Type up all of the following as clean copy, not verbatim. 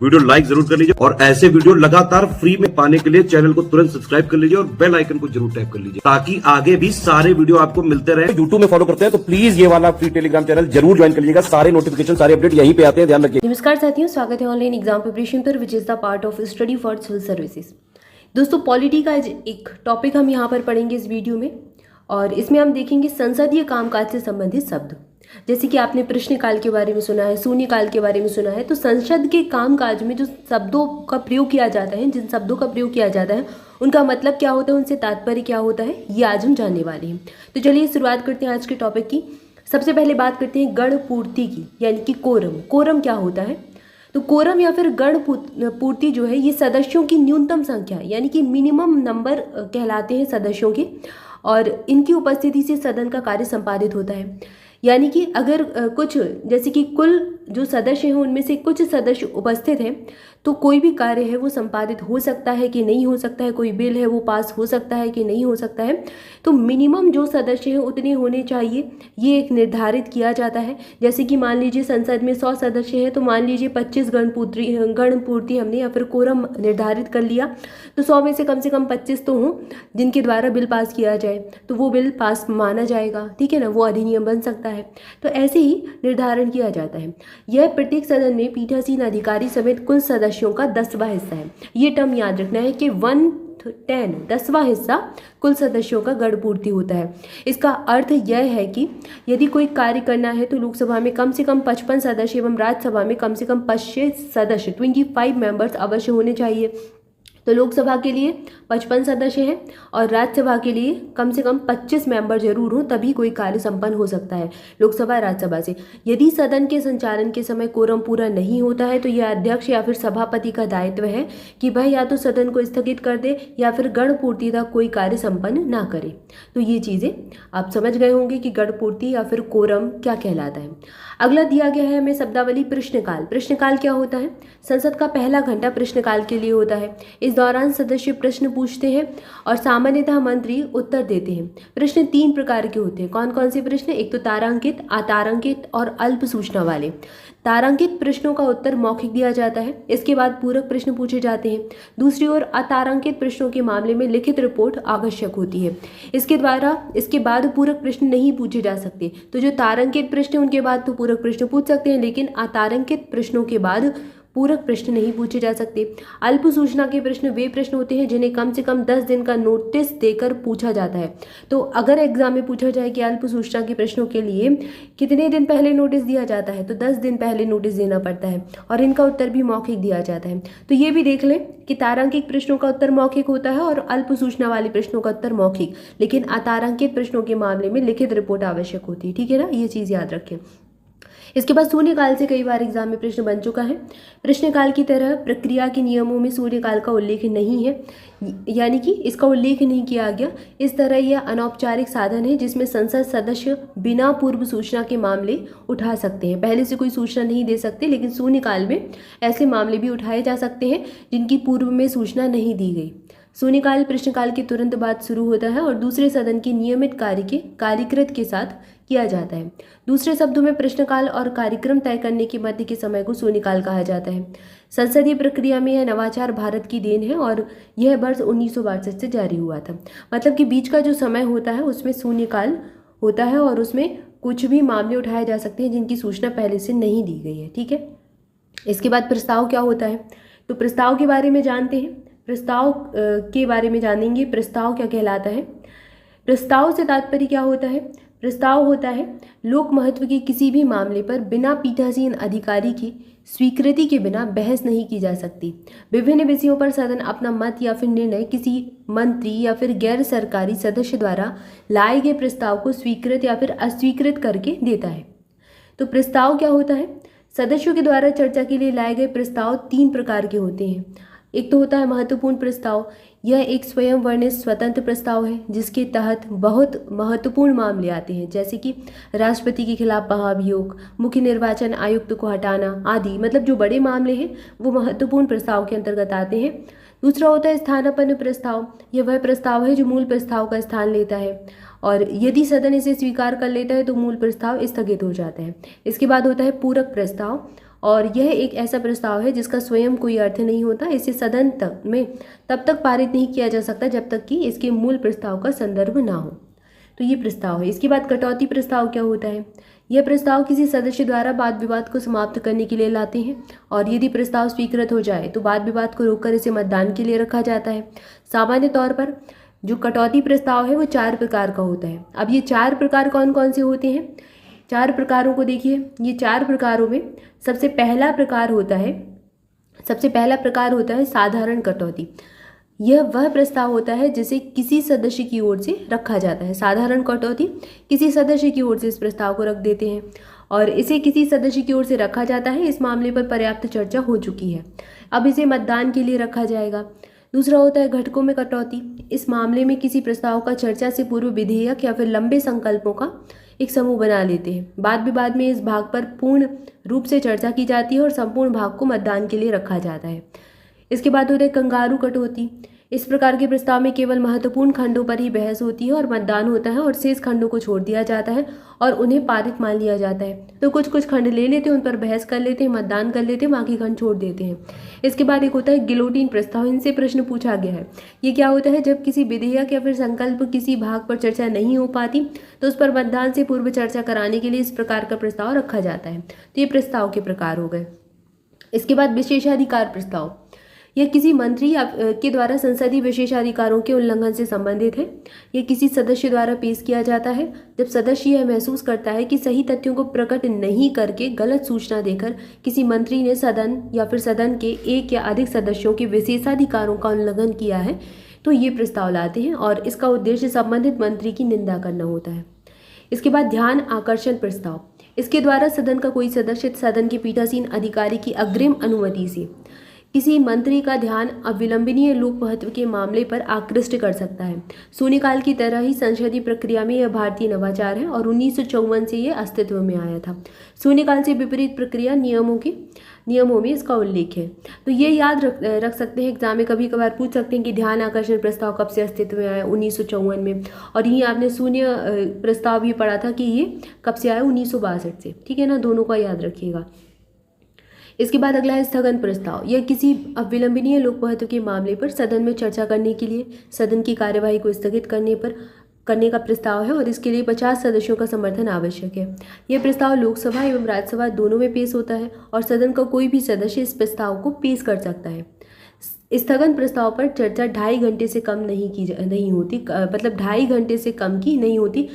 Video like जरूर कर लीजिए और ऐसे वीडियो लगातार फ्री में पाने के लिए चैनल को तुरंत सब्सक्राइब कर लीजिए और बेल आइकन को जरूर टैप कर लीजिए ताकि आगे भी सारे वीडियो आपको मिलते रहे। यूट्यूब में फॉलो करते हैं तो प्लीज ये वाला फ्री टेलीग्राम चैनल जरूर ज्वाइन कर लीजिएगा। सारे नोटिफिकेशन सारे अपडेट यहीं पे आते हैं, ध्यान रखिए। नमस्कार साथियों, स्वागत है ऑनलाइन एग्जाम प्रिपरेशन पर which is the part of study for civil services. दोस्तों, पॉलिटी का एक टॉपिक हम यहाँ पर पढ़ेंगे इस वीडियो में और इसमें हम देखेंगे संसदीय कामकाज से संबंधित शब्द। जैसे कि आपने प्रश्नकाल के बारे में सुना है, शून्यकाल के बारे में सुना है, तो संसद के कामकाज में जो शब्दों का प्रयोग किया जाता है, जिन शब्दों का प्रयोग किया जाता है उनका मतलब क्या होता है, उनसे तात्पर्य क्या होता है, ये आज हम जानने वाले हैं। तो चलिए शुरुआत करते हैं आज के टॉपिक की। सबसे पहले बात करते हैं गण पूर्ति की, यानी कि कोरम। कोरम क्या होता है? तो कोरम या फिर गण पूर्ति जो है ये सदस्यों की न्यूनतम संख्या यानी कि मिनिमम नंबर कहलाते हैं सदस्यों के, और इनकी उपस्थिति से सदन का कार्य संपादित होता है। यानी कि अगर कुछ जैसे कि कुल जो सदस्य हैं उनमें से कुछ सदस्य उपस्थित हैं तो कोई भी कार्य है वो संपादित हो सकता है कि नहीं हो सकता है, कोई बिल है वो पास हो सकता है कि नहीं हो सकता है। तो मिनिमम जो सदस्य हैं उतने होने चाहिए, ये एक निर्धारित किया जाता है। जैसे कि मान लीजिए संसद में 100 सदस्य हैं तो मान लीजिए 25 गण पूर्ति हमने या फिर कोरम निर्धारित कर लिया, तो 100 में से कम 25 तो हों जिनके द्वारा बिल पास किया जाए, तो वो बिल पास माना जाएगा, ठीक है ना, वो अधिनियम बन सकता है। तो ऐसे ही निर्धारण किया जाता है। यह प्रत्येक सदन में पीठासीन अधिकारी समेत कुल सदस्यों का 10वां हिस्सा है। ये टर्म याद रखना है कि 1/10 10वां हिस्सा कुल सदस्यों का गण पूर्ति होता है। इसका अर्थ यह है कि यदि कोई कार्य करना है तो लोकसभा में कम से कम 55 सदस्य एवं राज्यसभा में कम से कम 25 सदस्य 25 मेंबर्स अवश्य होने चाहिए। तो लोकसभा के लिए 55 सदस्य हैं और राज्यसभा के लिए कम से कम 25 मेंबर जरूर हों, तभी कोई कार्य संपन्न हो सकता है लोकसभा राज्यसभा से। यदि सदन के संचालन के समय कोरम पूरा नहीं होता है तो यह अध्यक्ष या फिर सभापति का दायित्व है कि वह या तो सदन को स्थगित कर दे या फिर गण पूर्ति तक कोई कार्य संपन्न ना करे। तो ये चीज़ें आप समझ गए होंगे कि गण पूर्ति या फिर कोरम क्या कहलाता है। अगला दिया गया है हमें शब्दावली प्रश्नकाल। प्रश्नकाल क्या होता है? संसद का पहला घंटा प्रश्नकाल के लिए होता है। इस दौरान सदस्य प्रश्न पूछते हैं और सामान्यतः मंत्री उत्तर देते हैं। प्रश्न 3 प्रकार के होते हैं। कौन कौन से प्रश्न? एक तो तारांकित, अतारांकित और अल्प सूचना वाले। तारांकित प्रश्नों का उत्तर मौखिक दिया जाता है, इसके बाद पूरक प्रश्न पूछे जाते हैं। दूसरी ओर अतारांकित प्रश्नों के मामले में लिखित रिपोर्ट आवश्यक होती है। इसके बाद पूरक प्रश्न नहीं पूछे जा सकते। तो जो तारांकित प्रश्न उनके बाद तो पूरक प्रश्न पूछ सकते हैं, लेकिन अतारांकित प्रश्नों के बाद पूरक प्रश्न नहीं पूछे जा सकते। अल्प सूचना के प्रश्न वे प्रश्न होते हैं जिन्हें कम से कम 10 दिन का नोटिस देकर पूछा जाता है। तो अगर एग्जाम में पूछा जाए कि अल्प सूचना के प्रश्नों के लिए कितने दिन पहले नोटिस दिया जाता है, तो 10 दिन पहले नोटिस देना पड़ता है और इनका उत्तर भी मौखिक दिया जाता है। तो ये भी देख लें कि तारांकित प्रश्नों का उत्तर मौखिक होता है और अल्प सूचना वाले प्रश्नों का उत्तर मौखिक, लेकिन अतारांकित प्रश्नों के मामले में लिखित रिपोर्ट आवश्यक होती है, ठीक है ना, ये चीज़ याद रखें। इसके बाद शून्यकाल से कई बार एग्जाम में प्रश्न बन चुका है। प्रश्नकाल की तरह प्रक्रिया के नियमों में शून्यकाल का उल्लेख नहीं है, यानी कि इसका उल्लेख नहीं किया गया। इस तरह यह अनौपचारिक साधन है जिसमें संसद सदस्य बिना पूर्व सूचना के मामले उठा सकते हैं। पहले से कोई सूचना नहीं दे सकते, लेकिन शून्यकाल में ऐसे मामले भी उठाए जा सकते हैं जिनकी पूर्व में सूचना नहीं दी गई। शून्यकाल प्रश्नकाल के तुरंत बाद शुरू होता है और दूसरे सदन के नियमित कार्य के कार्यकृत के साथ किया जाता है। दूसरे शब्दों में प्रश्नकाल और कार्यक्रम तय करने के मध्य के समय को शून्यकाल कहा जाता है। संसदीय प्रक्रिया में यह नवाचार भारत की देन है और यह वर्ष 1962 से जारी हुआ था। मतलब कि बीच का जो समय होता है उसमें शून्यकाल होता है और उसमें कुछ भी मामले उठाए जा सकते हैं जिनकी सूचना पहले से नहीं दी गई है, ठीक है। इसके बाद प्रस्ताव क्या होता है? तो प्रस्ताव के बारे में जानते हैं। प्रस्ताव के बारे में जानेंगे। प्रस्ताव क्या कहलाता है? प्रस्ताव से तात्पर्य क्या होता है? प्रस्ताव होता है लोक महत्व के किसी भी मामले पर बिना पीठासीन अधिकारी की स्वीकृति के बिना बहस नहीं की जा सकती। विभिन्न विषयों पर सदन अपना मत या फिर निर्णय किसी मंत्री या फिर गैर सरकारी सदस्य द्वारा लाए गए प्रस्ताव को स्वीकृत या फिर अस्वीकृत करके देता है। तो प्रस्ताव क्या होता है? सदस्यों के द्वारा चर्चा के लिए लाए गए प्रस्ताव 3 प्रकार के होते हैं। एक तो होता है महत्वपूर्ण प्रस्ताव। यह एक स्वयं वर्णित स्वतंत्र प्रस्ताव है जिसके तहत बहुत महत्वपूर्ण मामले आते हैं, जैसे कि राष्ट्रपति के खिलाफ महाभियोग, मुख्य निर्वाचन आयुक्त को हटाना आदि। मतलब जो बड़े मामले हैं वो महत्वपूर्ण प्रस्ताव के अंतर्गत आते हैं। दूसरा होता है स्थानापन्न प्रस्ताव। यह वह प्रस्ताव है जो मूल प्रस्ताव का स्थान लेता है और यदि सदन इसे स्वीकार कर लेता है तो मूल प्रस्ताव स्थगित हो जाता है। इसके बाद होता है पूरक प्रस्ताव और यह एक ऐसा प्रस्ताव है जिसका स्वयं कोई अर्थ नहीं होता। इसे सदन तक में तब तक पारित नहीं किया जा सकता जब तक कि इसके मूल प्रस्ताव का संदर्भ ना हो। तो ये प्रस्ताव है। इसके बाद कटौती प्रस्ताव क्या होता है? यह प्रस्ताव किसी सदस्य द्वारा वाद विवाद को समाप्त करने के लिए लाते हैं और यदि प्रस्ताव स्वीकृत हो जाए तो वाद विवाद को रोककर इसे मतदान के लिए रखा जाता है। सामान्य तौर पर जो कटौती प्रस्ताव है वो 4 प्रकार का होता है। अब ये 4 प्रकार कौन कौन से होते हैं? 4 प्रकारों को देखिए। ये 4 प्रकारों में सबसे पहला प्रकार होता है साधारण कटौती। यह वह प्रस्ताव होता है जिसे किसी सदस्य की ओर से रखा जाता है। साधारण कटौती, किसी सदस्य की ओर से इस प्रस्ताव को रख देते हैं और इसे किसी सदस्य की ओर से रखा जाता है। इस मामले पर पर्याप्त चर्चा हो चुकी है, अब इसे मतदान के लिए रखा जाएगा। दूसरा होता है घटकों में कटौती। इस मामले में किसी प्रस्ताव का चर्चा से पूर्व विधेयक या फिर लंबे संकल्पों का एक समूह बना लेते हैं। वाद विवाद में इस भाग पर पूर्ण रूप से चर्चा की जाती है और संपूर्ण भाग को मतदान के लिए रखा जाता है। इसके बाद होता है कंगारू कटौती। इस प्रकार के प्रस्ताव में केवल महत्वपूर्ण खंडों पर ही बहस होती है और मतदान होता है और शेष खंडों को छोड़ दिया जाता है और उन्हें पारित मान लिया जाता है। तो कुछ खंड ले लेते हैं, उन पर बहस कर लेते हैं, मतदान कर लेते हैं, बाकी खंड छोड़ देते हैं। इसके बाद एक होता है गिलोटिन प्रस्ताव। इनसे प्रश्न पूछा गया है। ये क्या होता है? जब किसी विधेयक या फिर संकल्प किसी भाग पर चर्चा नहीं हो पाती तो उस पर मतदान से पूर्व चर्चा कराने के लिए इस प्रकार का प्रस्ताव रखा जाता है। तो ये प्रस्ताव के प्रकार हो गए। इसके बाद विशेषाधिकार प्रस्ताव। यह किसी मंत्री के द्वारा संसदीय विशेषाधिकारों के उल्लंघन से संबंधित है। यह किसी सदस्य द्वारा पेश किया जाता है जब सदस्य यह महसूस करता है कि सही तथ्यों को प्रकट नहीं करके गलत सूचना देकर किसी मंत्री ने सदन या फिर सदन के एक या अधिक सदस्यों के विशेषाधिकारों का उल्लंघन किया है। तो ये प्रस्ताव लाते हैं और इसका उद्देश्य संबंधित मंत्री की निंदा करना होता है। इसके बाद ध्यान आकर्षण प्रस्ताव। इसके द्वारा सदन का कोई सदस्य सदन के पीठासीन अधिकारी की अग्रिम अनुमति से किसी मंत्री का ध्यान अविलंबनीय लोक महत्व के मामले पर आकृष्ट कर सकता है। शून्यकाल की तरह ही संसदीय प्रक्रिया में यह भारतीय नवाचार है और 1954 से यह अस्तित्व में आया था। शून्यकाल से विपरीत प्रक्रिया नियमों में इसका उल्लेख है। तो ये याद रख सकते हैं, एग्जाम में कभी कभार पूछ सकते हैं कि ध्यान आकर्षण प्रस्ताव कब से अस्तित्व में आया? 1954 में। और यही आपने शून्य प्रस्ताव भी पढ़ा था कि ये कब से आया? 1962 से। ठीक है ना, दोनों का याद रखिएगा। इसके बाद अगला है स्थगन प्रस्ताव। यह किसी अविलंबनीय लोक महत्व के मामले पर सदन में चर्चा करने के लिए सदन की कार्यवाही को स्थगित करने का प्रस्ताव है और इसके लिए 50 सदस्यों का समर्थन आवश्यक है। यह प्रस्ताव लोकसभा एवं राज्यसभा दोनों में पेश होता है और सदन का कोई भी सदस्य इस प्रस्ताव को पेश कर सकता है। स्थगन प्रस्ताव पर चर्चा 2.5 घंटे से कम नहीं होती, मतलब 2.5 घंटे से कम की नहीं होती।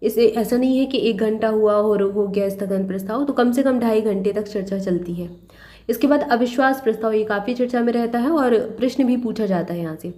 इसे ऐसा नहीं है कि 1 घंटा हुआ और हो गया स्थगन प्रस्ताव, तो कम से कम 2.5 घंटे तक चर्चा चलती है। इसके बाद अविश्वास प्रस्ताव, ये काफ़ी चर्चा में रहता है और प्रश्न भी पूछा जाता है यहाँ से।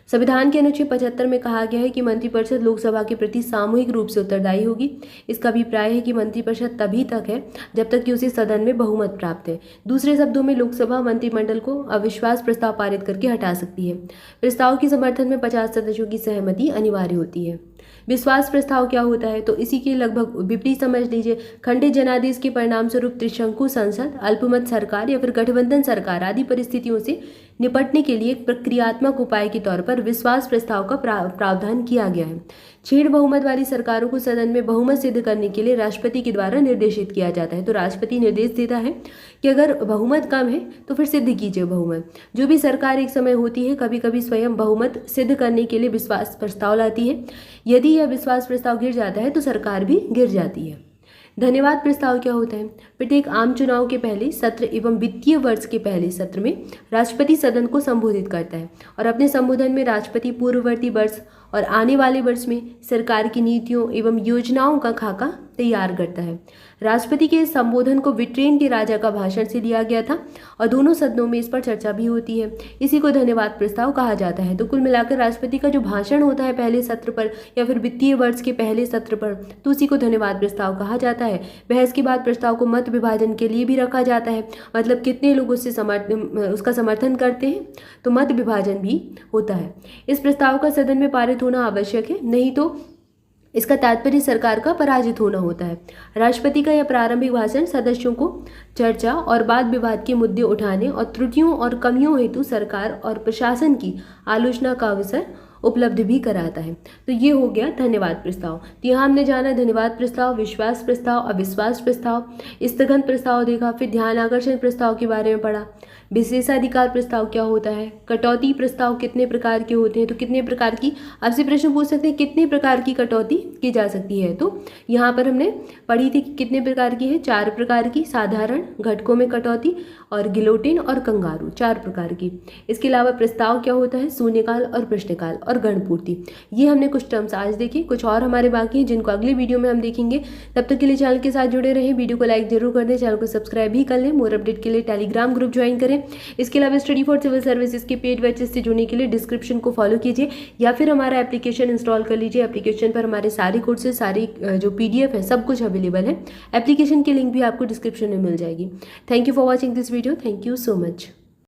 संविधान के अनुच्छेद 75 में कहा गया है कि मंत्रिपरिषद लोकसभा के प्रति सामूहिक रूप से उत्तरदायी होगी। इसका अभिप्राय है कि मंत्रिपरिषद तभी तक है जब तक कि उसे सदन में बहुमत प्राप्त है। दूसरे शब्दों में लोकसभा मंत्रिमंडल को अविश्वास प्रस्ताव पारित करके हटा सकती है। प्रस्ताव के समर्थन में 50 सदस्यों की सहमति अनिवार्य होती है। विश्वास प्रस्ताव क्या होता है? तो इसी के लगभग विपरीत समझ लीजिए। खंडित जनादेश के परिणाम स्वरूप त्रिशंकु संसद, अल्पमत सरकार या फिर गठबंधन सरकार आदि परिस्थितियों से निपटने के लिए एक प्रक्रियात्मक उपाय के तौर पर विश्वास प्रस्ताव का प्रावधान किया गया है। छीण बहुमत वाली सरकारों को सदन में बहुमत सिद्ध करने के लिए राष्ट्रपति के द्वारा निर्देशित किया जाता है। तो राष्ट्रपति निर्देश देता है कि अगर बहुमत कम है तो फिर सिद्ध कीजिए बहुमत। जो भी सरकार एक समय होती है कभी कभी स्वयं बहुमत सिद्ध करने के लिए विश्वास प्रस्ताव लाती है। यदि यह विश्वास प्रस्ताव गिर जाता है तो सरकार भी गिर जाती है। धन्यवाद प्रस्ताव क्या होता है? प्रत्येक आम चुनाव के पहले सत्र एवं वित्तीय वर्ष के पहले सत्र में राष्ट्रपति सदन को संबोधित करता है और अपने संबोधन में राष्ट्रपति पूर्ववर्ती वर्ष और आने वाले वर्ष में सरकार की नीतियों एवं योजनाओं का खाका तैयार करता है। राष्ट्रपति के इस संबोधन को ब्रिटेन के राजा का भाषण से लिया गया था और दोनों सदनों में इस पर चर्चा भी होती है। इसी को धन्यवाद प्रस्ताव कहा जाता है। तो कुल मिलाकर राष्ट्रपति का जो भाषण होता है पहले सत्र पर या फिर वित्तीय वर्ष के पहले सत्र पर, तो उसी को धन्यवाद प्रस्ताव कहा जाता है। बहस के बाद प्रस्ताव को मत विभाजन के लिए भी रखा जाता है, मतलब कितने लोग उसका समर्थन करते हैं, तो मत विभाजन भी होता है। इस प्रस्ताव का सदन में पारित होना आवश्यक है, नहीं तो इसका तात्पर्य सरकार का पराजित होना होता है। राष्ट्रपति का यह प्रारंभिक भाषण सदस्यों को चर्चा और वाद विवाद के मुद्दे उठाने और त्रुटियों और कमियों हेतु सरकार और प्रशासन की आलोचना का अवसर उपलब्ध भी कराता है। तो ये हो गया धन्यवाद प्रस्ताव। तो यहाँ हमने जाना धन्यवाद प्रस्ताव, विश्वास प्रस्ताव, अविश्वास प्रस्ताव, स्थगन प्रस्ताव देखा, फिर ध्यान आकर्षण प्रस्ताव के बारे में पढ़ा, विशेषाधिकार प्रस्ताव क्या होता है, कटौती प्रस्ताव कितने प्रकार के होते हैं, तो कितने प्रकार की आपसे प्रश्न पूछ सकते हैं कितने प्रकार की कटौती की जा सकती है। तो यहाँ पर हमने पढ़ी थी कि कितने प्रकार की है, 4 प्रकार की, साधारण, घटकों में कटौती और गिलोटिन और कंगारू, 4 प्रकार की। इसके अलावा प्रस्ताव क्या होता है, शून्यकाल और प्रश्नकाल और गणपूर्ति। ये हमने कुछ टर्म्स आज देखे, कुछ और हमारे बाकी हैं जिनको अगले वीडियो में हम देखेंगे। तब तक के लिए चैनल के साथ जुड़े रहें, वीडियो को लाइक जरूर कर दें, चैनल को सब्सक्राइब भी कर लें। मोर अपडेट के लिए टेलीग्राम ग्रुप ज्वाइन करें। इसके अलावा स्टडी फॉर सिविल सर्विसेज के पेड बैचेस से जुड़ने के लिए डिस्क्रिप्शन को फॉलो कीजिए या फिर हमारा एप्लीकेशन इंस्टॉल कर लीजिए। एप्लीकेशन पर हमारे सारे कोर्सेज, सारी जो PDF है, सब कुछ अवेलेबल है। एप्लीकेशन की लिंक भी आपको डिस्क्रिप्शन में मिल जाएगी। Thank you for watching this video. Thank you so much.